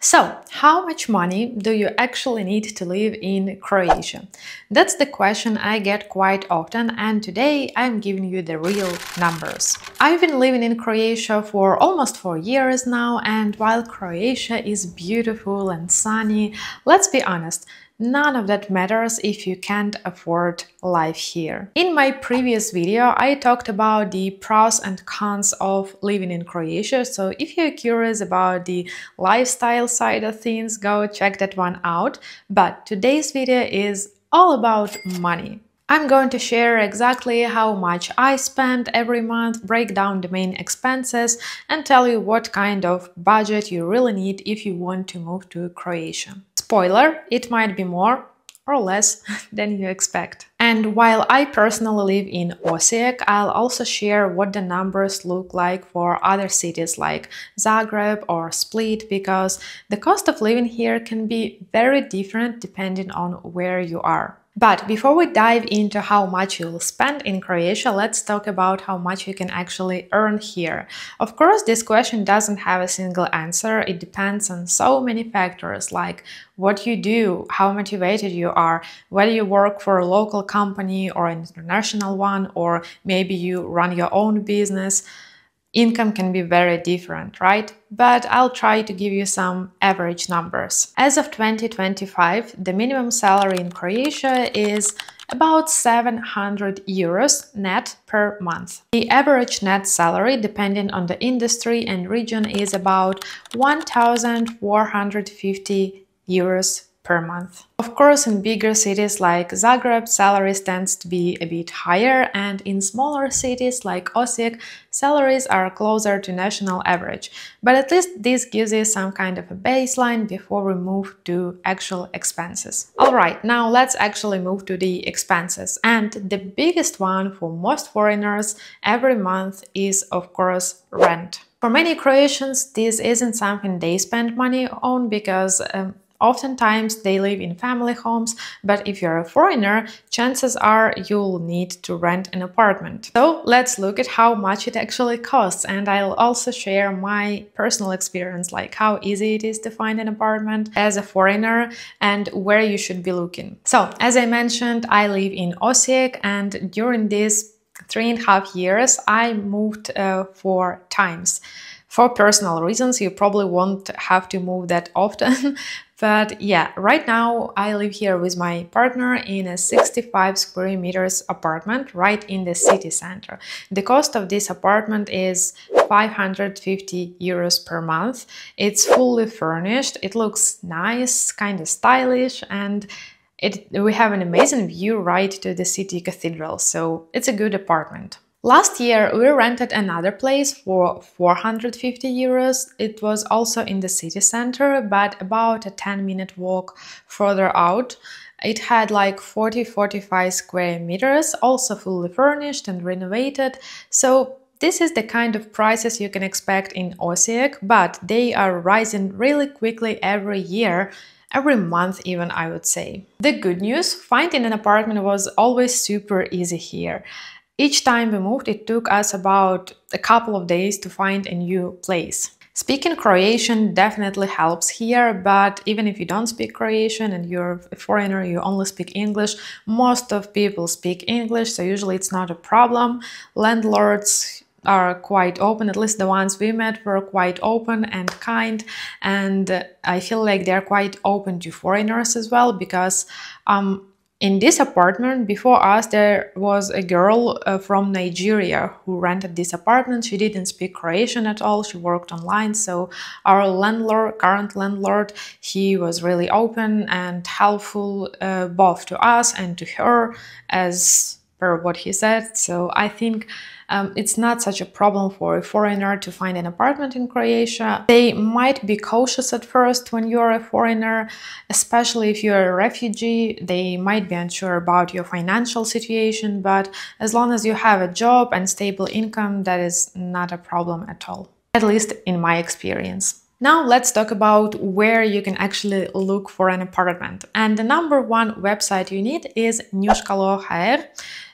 So, how much money do you actually need to live in Croatia? That's the question I get quite often, and today I'm giving you the real numbers. I've been living in Croatia for almost 4 years now, and while Croatia is beautiful and sunny, let's be honest, none of that matters if you can't afford life here. In my previous video, I talked about the pros and cons of living in Croatia, so if you're curious about the lifestyle side of things, go check that one out. But today's video is all about money. I'm going to share exactly how much I spend every month, break down the main expenses, and tell you what kind of budget you really need if you want to move to Croatia. Spoiler, it might be more or less than you expect. And while I personally live in Osijek, I'll also share what the numbers look like for other cities like Zagreb or Split, because the cost of living here can be very different depending on where you are. But before we dive into how much you'll spend in Croatia, let's talk about how much you can actually earn here. Of course, this question doesn't have a single answer. It depends on so many factors like what you do, how motivated you are, whether you work for a local company or an international one, or maybe you run your own business. Income can be very different, right? But I'll try to give you some average numbers. As of 2025, the minimum salary in Croatia is about 700 euros net per month. The average net salary, depending on the industry and region, is about 1,450 euros per month. Of course, in bigger cities like Zagreb, salaries tends to be a bit higher, and in smaller cities like Osijek, salaries are closer to national average. But at least this gives you some kind of a baseline before we move to actual expenses. Alright, now let's actually move to the expenses. And the biggest one for most foreigners every month is, of course, rent. For many Croatians, this isn't something they spend money on because oftentimes they live in family homes, but if you're a foreigner, chances are you'll need to rent an apartment. So let's look at how much it actually costs, and I'll also share my personal experience, like how easy it is to find an apartment as a foreigner and where you should be looking. So, as I mentioned, I live in Osijek, and during these 3.5 years, I moved 4 times. For personal reasons, you probably won't have to move that often. But yeah, right now I live here with my partner in a 65 square meters apartment right in the city center. The cost of this apartment is 550 euros per month. It's fully furnished, it looks nice, kind of stylish, and we have an amazing view right to the city cathedral, so it's a good apartment. Last year, we rented another place for 450 euros. It was also in the city center, but about a 10-minute walk further out. It had like 40-45 square meters, also fully furnished and renovated. So this is the kind of prices you can expect in Osijek, but they are rising really quickly every year. Every month even, I would say. The good news, finding an apartment was always super easy here. Each time we moved, it took us about a couple of days to find a new place. Speaking Croatian definitely helps here, but even if you don't speak Croatian and you're a foreigner, you only speak English, most of people speak English, so usually it's not a problem. Landlords are quite open, at least the ones we met were quite open and kind, and I feel like they're quite open to foreigners as well, because in this apartment, before us, there was a girl from Nigeria who rented this apartment. She didn't speak Croatian at all. She worked online. So our landlord, current landlord, he was really open and helpful both to us and to her, as per what he said. So I think it's not such a problem for a foreigner to find an apartment in Croatia. They might be cautious at first when you're a foreigner, especially if you're a refugee. They might be unsure about your financial situation, but as long as you have a job and stable income, that is not a problem at all, at least in my experience. Now let's talk about where you can actually look for an apartment. And the number one website you need is Njuškalo.hr.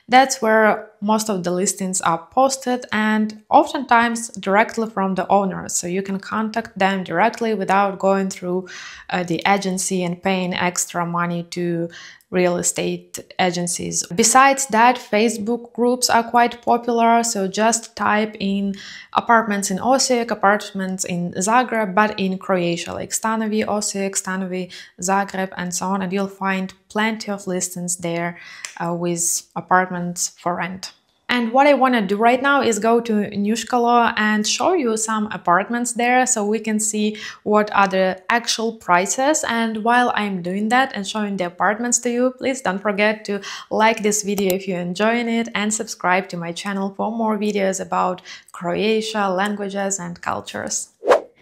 That's where most of the listings are posted, and oftentimes directly from the owners, so you can contact them directly without going through the agency and paying extra money to real estate agencies. Besides that, Facebook groups are quite popular, so just type in apartments in Osijek, apartments in Zagreb, but in Croatia, like Stanovi Osijek, Stanovi Zagreb, and so on, and you'll find plenty of listings there with apartments for rent. And what I want to do right now is go to Njuškalo and show you some apartments there so we can see what are the actual prices. And while I'm doing that and showing the apartments to you, please don't forget to like this video if you're enjoying it and subscribe to my channel for more videos about Croatia, languages and cultures.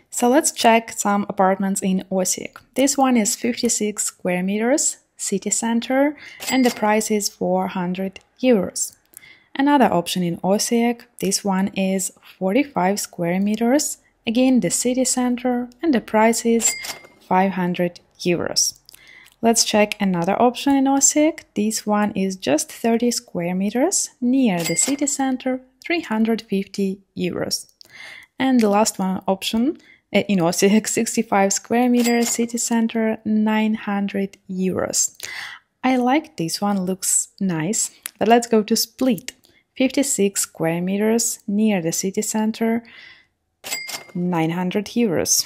So let's check some apartments in Osijek. This one is 56 square meters, city center, and the price is 400 euros. Another option in Osijek, this one is 45 square meters, again the city center, and the price is 500 euros. Let's check another option in Osijek. This one is just 30 square meters, near the city center, 350 euros. And the last one option in Osijek, 65 square meters, city center, 900 euros. I like this one, looks nice, but let's go to Split. 56 square meters near the city center, 900 euros.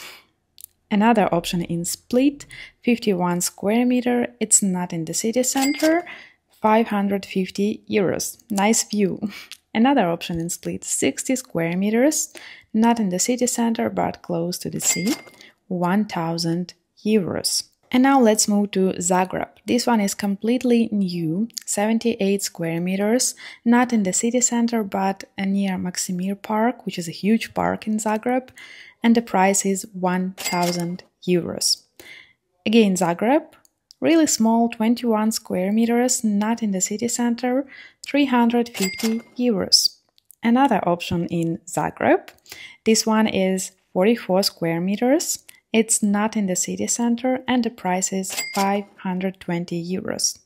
Another option in Split, 51 square meter, it's not in the city center, 550 euros. Nice view. Another option in Split, 60 square meters, not in the city center but close to the sea, 1000 euros. And now let's move to Zagreb. This one is completely new, 78 square meters, not in the city center but near Maksimir Park, which is a huge park in Zagreb, and the price is 1000 euros. Again, Zagreb, really small, 21 square meters, not in the city center, 350 euros. Another option in Zagreb, this one is 44 square meters. It's not in the city center and the price is 520 euros.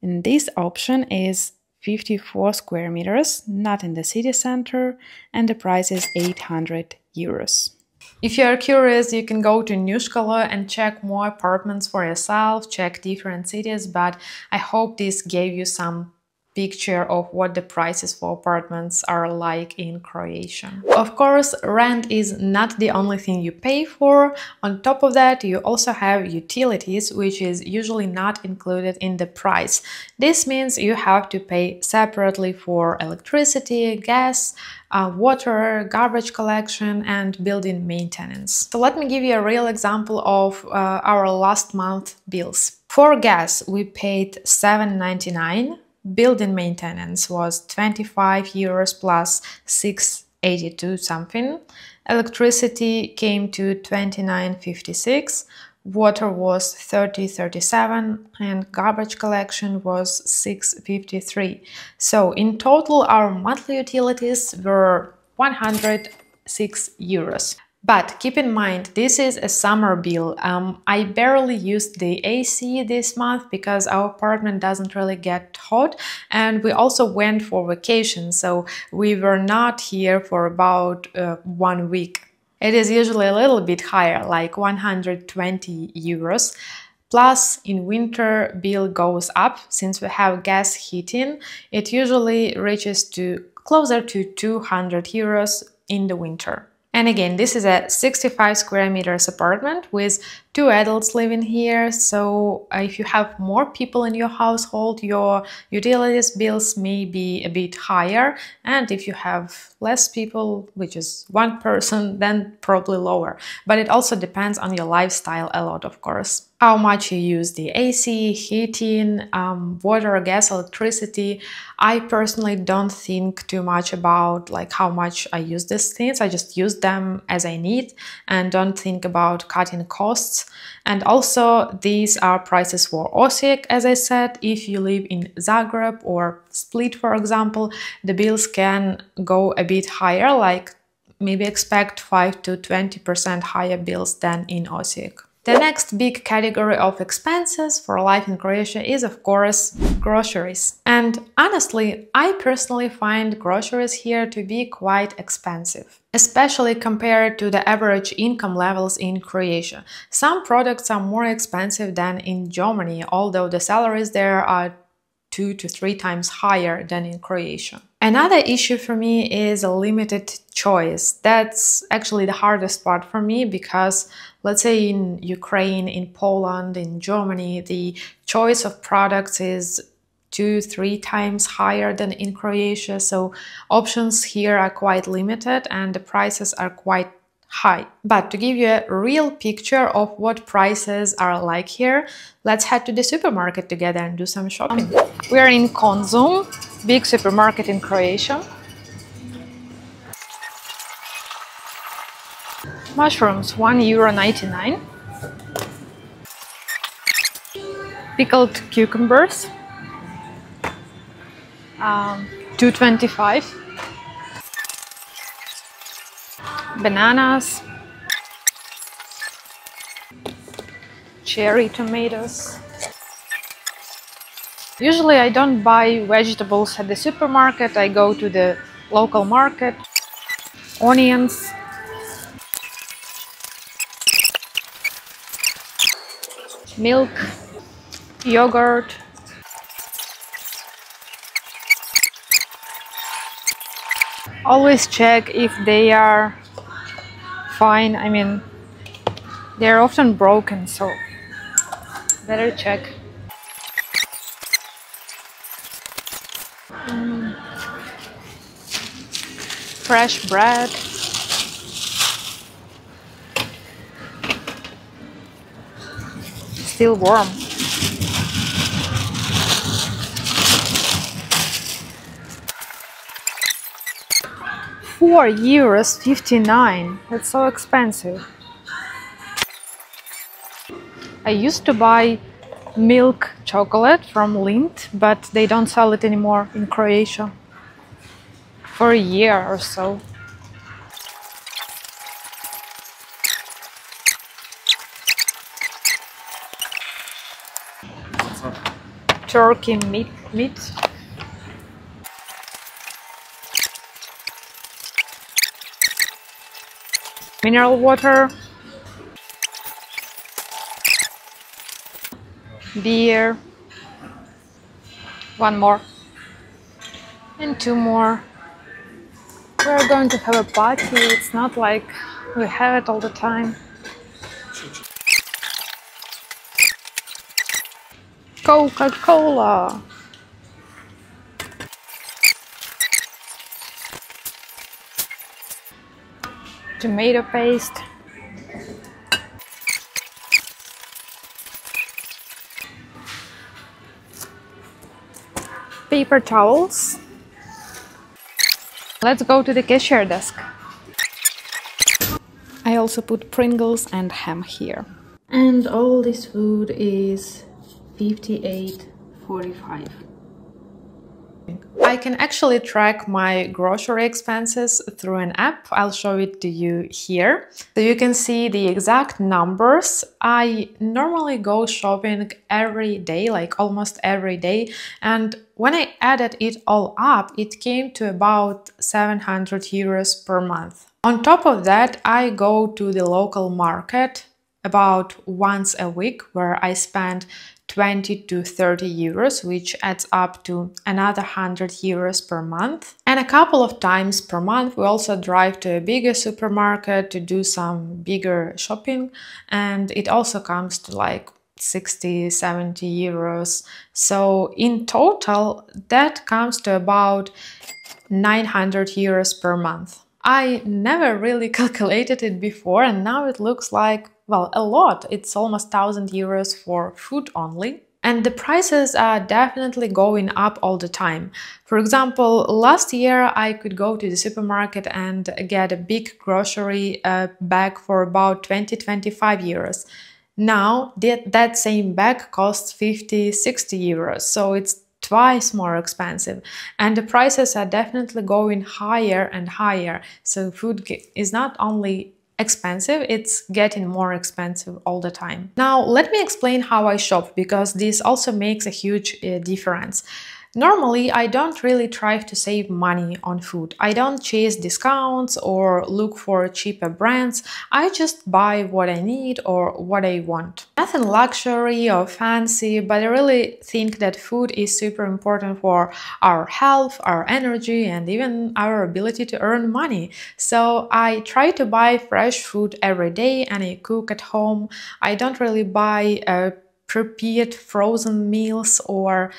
And this option is 54 square meters, not in the city center, and the price is 800 euros. If you are curious, you can go to Njuškalo and check more apartments for yourself, check different cities, but I hope this gave you some picture of what the prices for apartments are like in Croatia. Of course, rent is not the only thing you pay for. On top of that, you also have utilities, which is usually not included in the price. This means you have to pay separately for electricity, gas, water, garbage collection, and building maintenance. So let me give you a real example of our last month bills. For gas, we paid €7.99. Building maintenance was 25 euros plus 6.82 something. Electricity came to 29.56. Water was 30.37 and garbage collection was 6.53. So in total our monthly utilities were 106 euros. But keep in mind, this is a summer bill. I barely used the AC this month because our apartment doesn't really get hot, and we also went for vacation, so we were not here for about 1 week. It is usually a little bit higher, like 120 euros. Plus, in winter, bill goes up. Since we have gas heating, it usually reaches to closer to 200 euros in the winter. And again, this is a 65 square meters apartment with 2 adults living here, so if you have more people in your household, your utilities bills may be a bit higher, and if you have less people, which is 1 person, then probably lower. But it also depends on your lifestyle a lot, of course. How much you use the AC, heating, water, gas, electricity. I personally don't think too much about like how much I use these things. I just use them as I need and don't think about cutting costs. And also these are prices for Osijek, as I said. If you live in Zagreb or Split, for example, the bills can go a bit higher, like maybe expect 5 to 20% higher bills than in Osijek. The next big category of expenses for life in Croatia is, of course, groceries. And honestly, I personally find groceries here to be quite expensive, especially compared to the average income levels in Croatia. Some products are more expensive than in Germany, although the salaries there are 2 to 3 times higher than in Croatia. Another issue for me is a limited choice. That's actually the hardest part for me because, let's say, in Ukraine, in Poland, in Germany, the choice of products is 2-3 times higher than in Croatia. So options here are quite limited and the prices are quite high. But to give you a real picture of what prices are like here, let's head to the supermarket together and do some shopping. We are in Konzum, big supermarket in Croatia. Mushrooms, €1.99. Pickled cucumbers, $2.25. Bananas, cherry tomatoes. Usually I don't buy vegetables at the supermarket, I go to the local market. Onions, milk, yogurt, always check if they are fine. I mean, they're often broken, so better check. Fresh bread. Still warm. €4.59. That's so expensive. I used to buy milk chocolate from Lindt, but they don't sell it anymore in Croatia for a year or so. Turkey meat. Mineral water. Beer. One more. And 2 more. We're going to have a party. It's not like we have it all the time. Coca-Cola. Tomato paste. Paper towels. Let's go to the cashier desk. I also put Pringles and ham here. And all this food is $58.45. I can actually track my grocery expenses through an app. I'll show it to you here. So you can see the exact numbers. I normally go shopping every day, like almost every day. And when I added it all up, it came to about €700 per month. On top of that, I go to the local market about once a week, where I spend 20 to 30 euros, which adds up to another 100 euros per month. And a couple of times per month we also drive to a bigger supermarket to do some bigger shopping, and it also comes to like 60-70 euros. So in total that comes to about 900 euros per month. I never really calculated it before, and now it looks like, well, a lot. It's almost 1,000 euros for food only. And the prices are definitely going up all the time. For example, last year I could go to the supermarket and get a big grocery bag for about 20-25 euros. Now that same bag costs 50-60 euros, so it's twice more expensive, and the prices are definitely going higher and higher. So food is not only expensive, it's getting more expensive all the time. Now, let me explain how I shop, because this also makes a huge difference. Normally, I don't really try to save money on food. I don't chase discounts or look for cheaper brands. I just buy what I need or what I want. Nothing luxury or fancy, but I really think that food is super important for our health, our energy, and even our ability to earn money. So I try to buy fresh food every day and I cook at home. I don't really buy prepared frozen meals or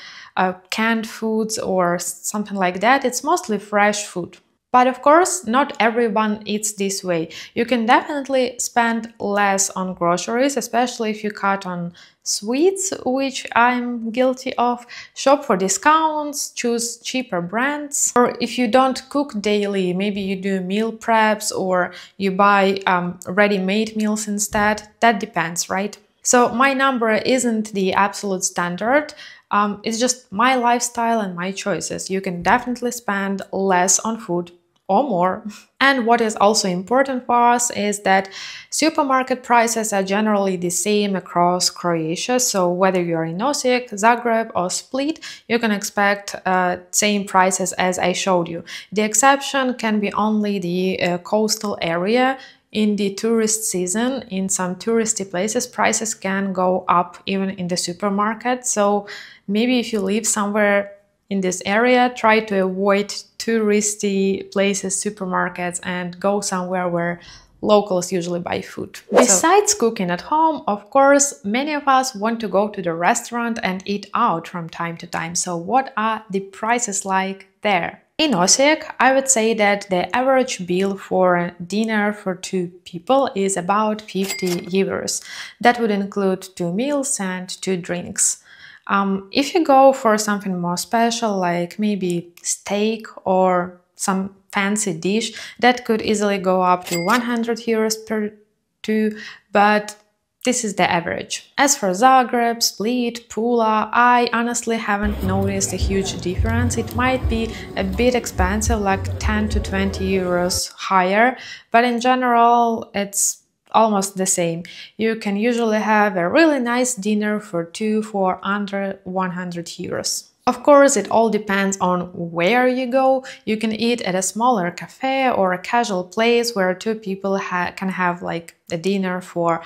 canned foods or something like that. It's mostly fresh food. But of course, not everyone eats this way. You can definitely spend less on groceries, especially if you cut on sweets, which I'm guilty of. Shop for discounts, choose cheaper brands. Or if you don't cook daily, maybe you do meal preps or you buy ready-made meals instead. That depends, right? So my number isn't the absolute standard. It's just my lifestyle and my choices. You can definitely spend less on food or more. And what is also important for us is that supermarket prices are generally the same across Croatia. So whether you're in Osijek, Zagreb or Split, you can expect same prices as I showed you. The exception can be only the coastal area. In the tourist season, in some touristy places, prices can go up even in the supermarket. So maybe if you live somewhere in this area, try to avoid touristy places, supermarkets, and go somewhere where locals usually buy food. Besides cooking at home, of course, many of us want to go to the restaurant and eat out from time to time. So what are the prices like there? In Osijek, I would say that the average bill for dinner for 2 people is about 50 euros. That would include 2 meals and 2 drinks. If you go for something more special, like maybe steak or some fancy dish, that could easily go up to 100 euros per 2, but this is the average. As for Zagreb, Split, Pula, I honestly haven't noticed a huge difference. It might be a bit expensive, like 10 to 20 euros higher, but in general, it's almost the same. You can usually have a really nice dinner for 2 for under 100 euros. Of course, it all depends on where you go. You can eat at a smaller cafe or a casual place where 2 people can have like a dinner for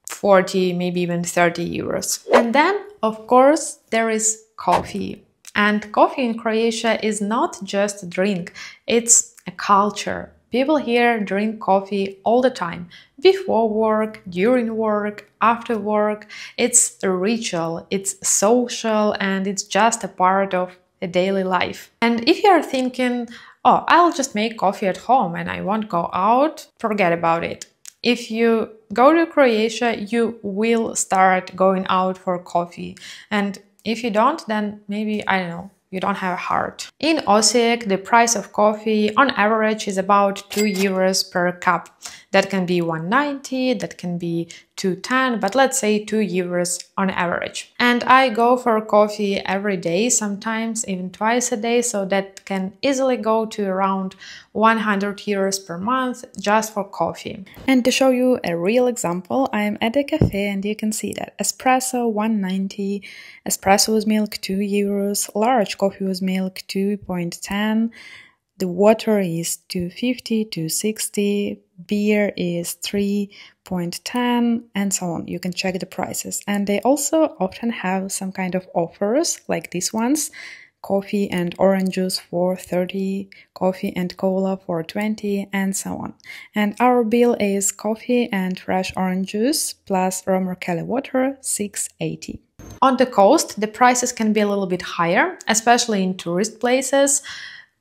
40, maybe even 30 euros. And then, of course, there is coffee. And coffee in Croatia is not just a drink, it's a culture. People here drink coffee all the time. Before work, during work, after work. It's a ritual, it's social, and it's just a part of a daily life. And if you are thinking, oh, I'll just make coffee at home and I won't go out, forget about it. If you go to Croatia, you will start going out for coffee. And if you don't, then maybe, I don't know, you don't have a heart. In Osijek, the price of coffee on average is about 2 euros per cup. That can be 1.90, that can be 2.10, but let's say 2 euros on average. And I go for coffee every day, sometimes even twice a day, so that can easily go to around 100 euros per month just for coffee. And to show you a real example, I am at a cafe and you can see that espresso 1.90, espresso with milk 2 euros, large coffee with milk 2.10, the water is 2.50, 2.60, beer is 3.10, and so on. You can check the prices. And they also often have some kind of offers like these ones. Coffee and orange juice for 30, coffee and cola for 20, and so on. And our bill is coffee and fresh orange juice plus Romerkelly water, 6.80. On the coast, the prices can be a little bit higher, especially in tourist places.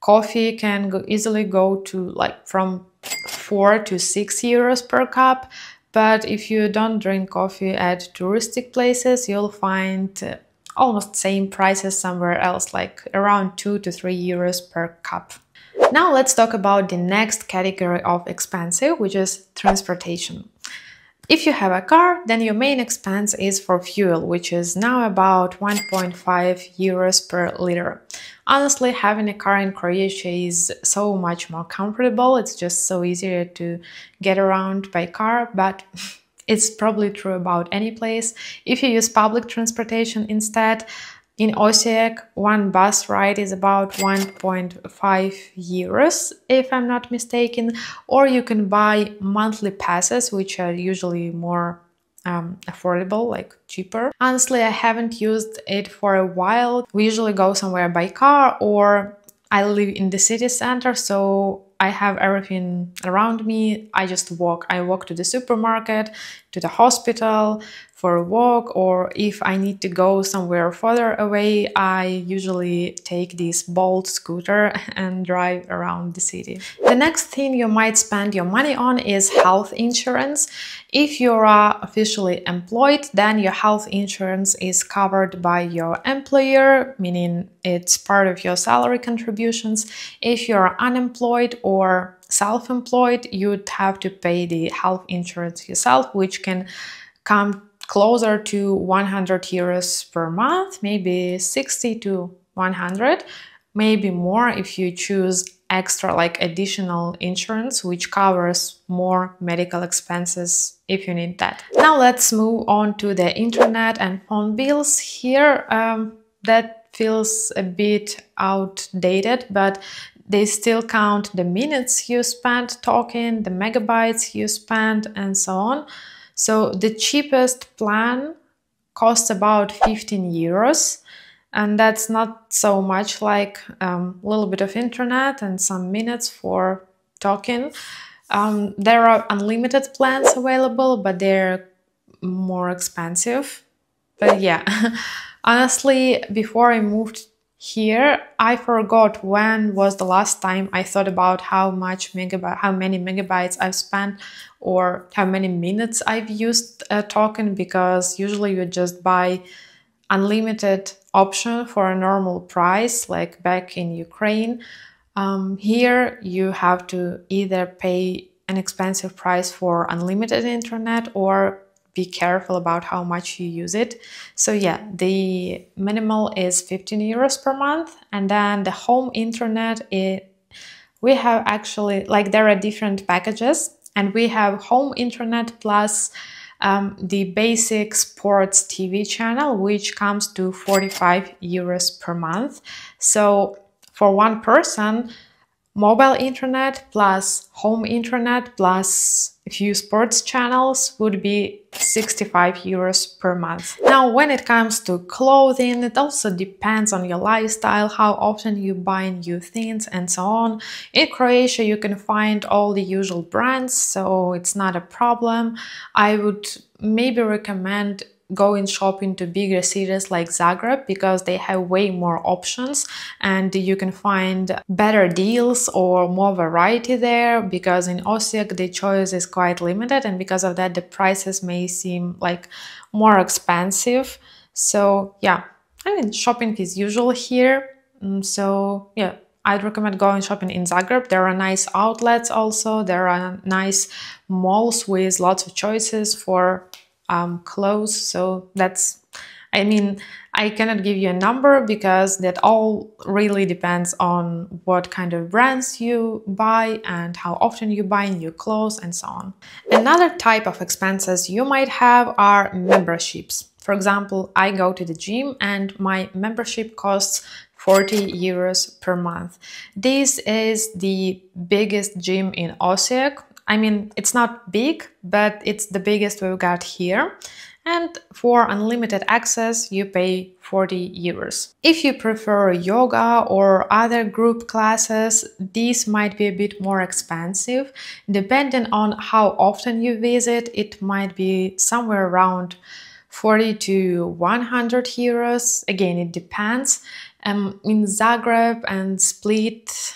Coffee can easily go to like from 4 to 6 euros per cup, but if you don't drink coffee at touristic places, you'll find almost same prices somewhere else, like around 2 to 3 euros per cup. Now let's talk about the next category of expensive, which is transportation. If you have a car, then your main expense is for fuel, which is now about 1.5 euros per liter. Honestly, having a car in Croatia is so much more comfortable. It's just so easier to get around by car, but it's probably true about any place. If you use public transportation instead, in Osijek, one bus ride is about 1.5 euros, if I'm not mistaken, or you can buy monthly passes, which are usually more affordable, like cheaper. Honestly, I haven't used it for a while. We usually go somewhere by car, or I live in the city center, so I have everything around me. I just walk. I walk to the supermarket, to the hospital for a walk, or if I need to go somewhere further away, I usually take this Bolt scooter and drive around the city. The next thing you might spend your money on is health insurance. If you are officially employed, then your health insurance is covered by your employer, meaning it's part of your salary contributions. If you're unemployed or self-employed, you'd have to pay the health insurance yourself, which can come closer to 100 euros per month, maybe 60 to 100, maybe more if you choose extra, like additional insurance, which covers more medical expenses if you need that. Now let's move on to the internet and phone bills. Here, that feels a bit outdated, but they still count the minutes you spent talking, the megabytes you spent, and so on. So the cheapest plan costs about 15 euros, and that's not so much, like a little bit of internet and some minutes for talking. There are unlimited plans available, but they're more expensive. But yeah, honestly, before I moved here, I forgot when was the last time I thought about how many megabytes I've spent or how many minutes I've used talking, because usually you just buy unlimited option for a normal price, like back in Ukraine. Here you have to either pay an expensive price for unlimited internet or be careful about how much you use it. So yeah, the minimal is 15 euros per month, and then the home internet, we have actually, like, there are different packages, and we have home internet plus the basic sports TV channel, which comes to 45 euros per month. So for one person, mobile internet plus home internet plus a few sports channels would be 65 euros per month. Now, when it comes to clothing, it also depends on your lifestyle, how often you buy new things, and so on. In Croatia, you can find all the usual brands, so it's not a problem. I would maybe recommend going shopping to bigger cities like Zagreb, because they have way more options and you can find better deals or more variety there, because in Osijek the choice is quite limited, and because of that the prices may seem like more expensive. So yeah, I mean, shopping is usual here. So yeah, I'd recommend going shopping in Zagreb. There are nice outlets also. There are nice malls with lots of choices for clothes. So that's, I mean, I cannot give you a number because that all really depends on what kind of brands you buy and how often you buy new clothes and so on. Another type of expenses you might have are memberships. For example, I go to the gym and my membership costs 40 euros per month. This is the biggest gym in Osijek. I mean, it's not big, but it's the biggest we've got here. And for unlimited access, you pay 40 euros. If you prefer yoga or other group classes, these might be a bit more expensive. Depending on how often you visit, it might be somewhere around 40 to 100 euros. Again, it depends. In Zagreb and Split,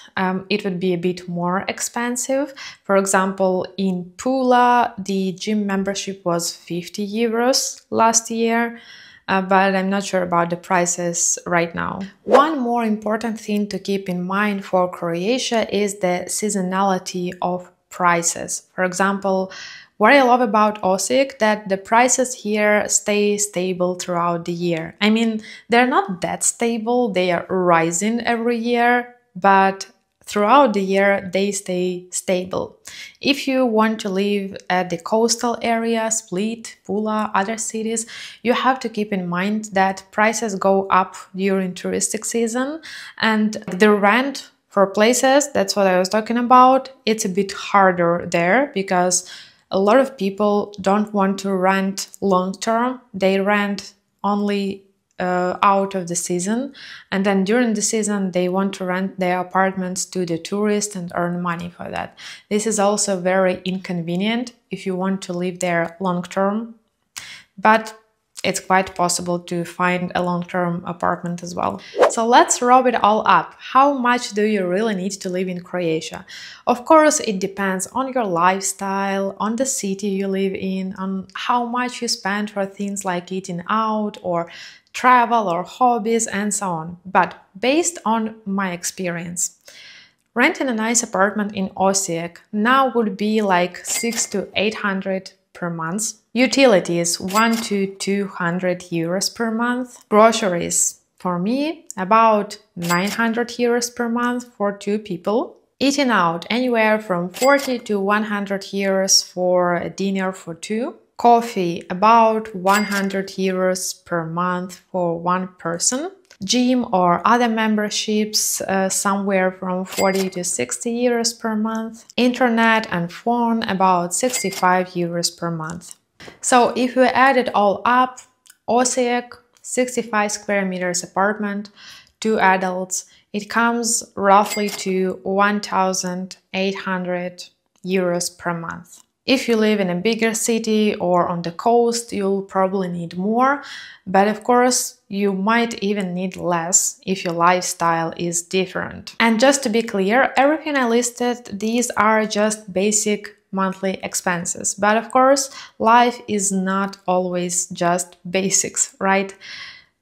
it would be a bit more expensive. For example, in Pula, the gym membership was 50 euros last year, but I'm not sure about the prices right now. One more important thing to keep in mind for Croatia is the seasonality of prices. For example, What I love about Osijek that the prices here stay stable throughout the year. I mean, they're not that stable, they are rising every year, but throughout the year they stay stable. If you want to live at the coastal area, Split, Pula, other cities, you have to keep in mind that prices go up during touristic season, and the rent for places, that's what I was talking about, it's a bit harder there because a lot of people don't want to rent long term. They rent only out of the season, and then during the season they want to rent their apartments to the tourists and earn money for that. This is also very inconvenient if you want to live there long term, but it's quite possible to find a long-term apartment as well. So let's wrap it all up. How much do you really need to live in Croatia? Of course, it depends on your lifestyle, on the city you live in, on how much you spend for things like eating out or travel or hobbies and so on. But based on my experience, renting a nice apartment in Osijek now would be like 600 to 800 per month. Utilities 100 to 200 euros per month. Groceries for me about 900 euros per month for 2 people. Eating out anywhere from 40 to 100 euros for a dinner for 2. Coffee about 100 euros per month for 1 person. Gym or other memberships somewhere from 40 to 60 euros per month. Internet and phone about 65 euros per month. So if we add it all up, Osijek, 65 square meters apartment, 2 adults, it comes roughly to 1,800 euros per month. If you live in a bigger city or on the coast, you'll probably need more, but of course, you might even need less if your lifestyle is different. And just to be clear, everything I listed, these are just basic monthly expenses. But of course, life is not always just basics, right?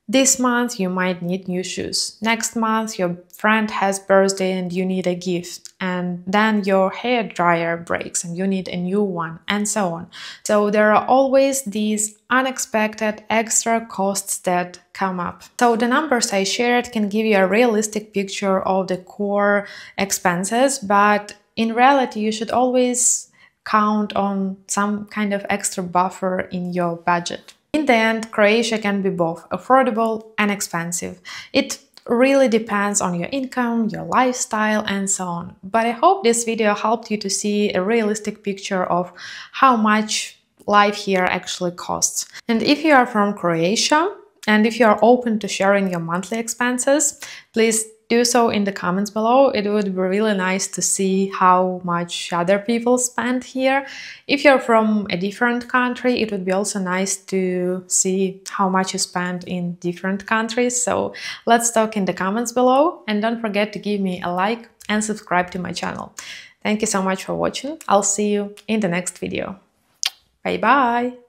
This month you might need new shoes. Next month your friend has birthday and you need a gift. And then your hair dryer breaks and you need a new one, and so on. So there are always these unexpected extra costs that come up. So the numbers I shared can give you a realistic picture of the core expenses, but in reality you should always count on some kind of extra buffer in your budget. In the end, Croatia can be both affordable and expensive. It really depends on your income, your lifestyle, and so on. But I hope this video helped you to see a realistic picture of how much life here actually costs. And if you are from Croatia, and if you are open to sharing your monthly expenses, please do so in the comments below. It would be really nice to see how much other people spend here. If you're from a different country, it would be also nice to see how much you spend in different countries. So let's talk in the comments below, and don't forget to give me a like and subscribe to my channel. Thank you so much for watching. I'll see you in the next video. Bye bye!